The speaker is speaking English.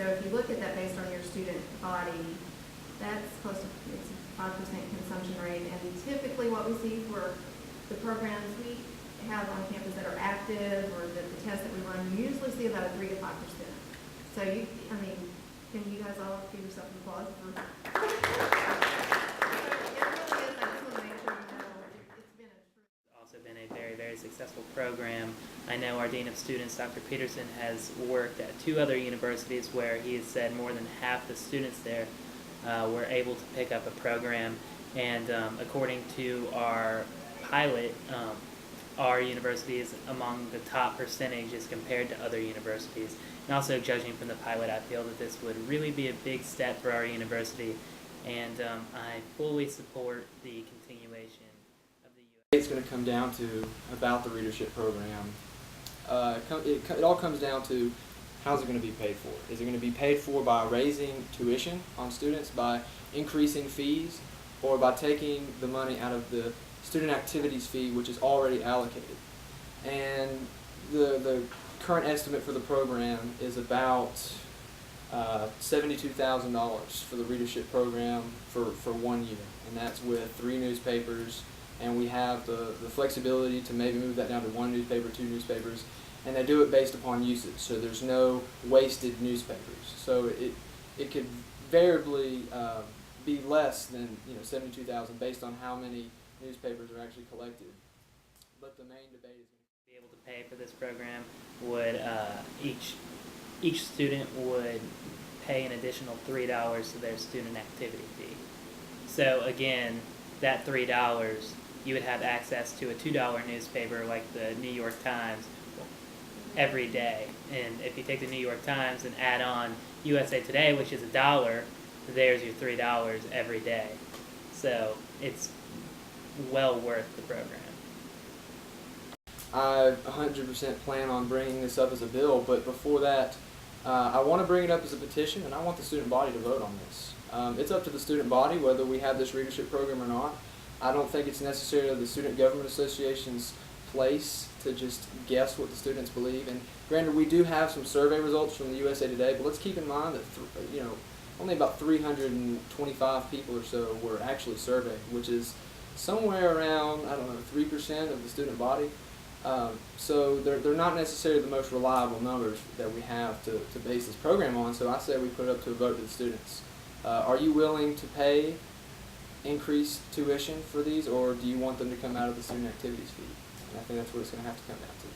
if you look at that based on your student body, that's close to, it's a 5% consumption rate, and typically what we see for the programs we have on campus that are active, or the tests that we run, we usually see about a 3 to 5%. So you, I mean, can you guys all give yourself an applause for it really is, I just want to make sure you know, it's been a true. Also been a very, very successful program. I know our Dean of Students, Dr. Peterson, has worked at 2 other universities where he has said more than half the students there were able to pick up a program, and according to our pilot, our university is among the top percentages compared to other universities. And also, judging from the pilot, I feel that this would really be a big step for our university, and I fully support the continuation of the U.S. It's going to come down to about the Readership Program. It all comes down to how's it going to be paid for. Is it going to be paid for by raising tuition on students, by increasing fees, or by taking the money out of the student activities fee, which is already allocated? And the current estimate for the program is about $72,000 for the Readership Program for 1 year, and that's with 3 newspapers, and we have the flexibility to maybe move that down to 1 newspaper, 2 newspapers, and they do it based upon usage, so there's no wasted newspapers. So it could variably be less than $72,000 based on how many newspapers are actually collected. But the main debate is going to be able to pay for this program would each student would pay an additional $3 to their student activity fee. So again, that $3, you would have access to a $2 newspaper like the New York Times every day. And if you take the New York Times and add on USA Today, which is $1, there's your $3 every day. So it's well worth the program. I 100% plan on bringing this up as a bill, but before that, I want to bring it up as a petition, and I want the student body to vote on this. It's up to the student body whether we have this Readership Program or not. I don't think it's necessarily the Student Government Association's place to just guess what the students believe. And granted, we do have some survey results from the USA Today, but let's keep in mind that only about 325 people or so were actually surveyed, which is somewhere around, 3% of the student body. So they're not necessarily the most reliable numbers that we have to base this program on, so I say we put it up to a vote to the students. Are you willing to pay increased tuition for these, or do you want them to come out of the student activities fee? And I think that's what it's going to have to come down to.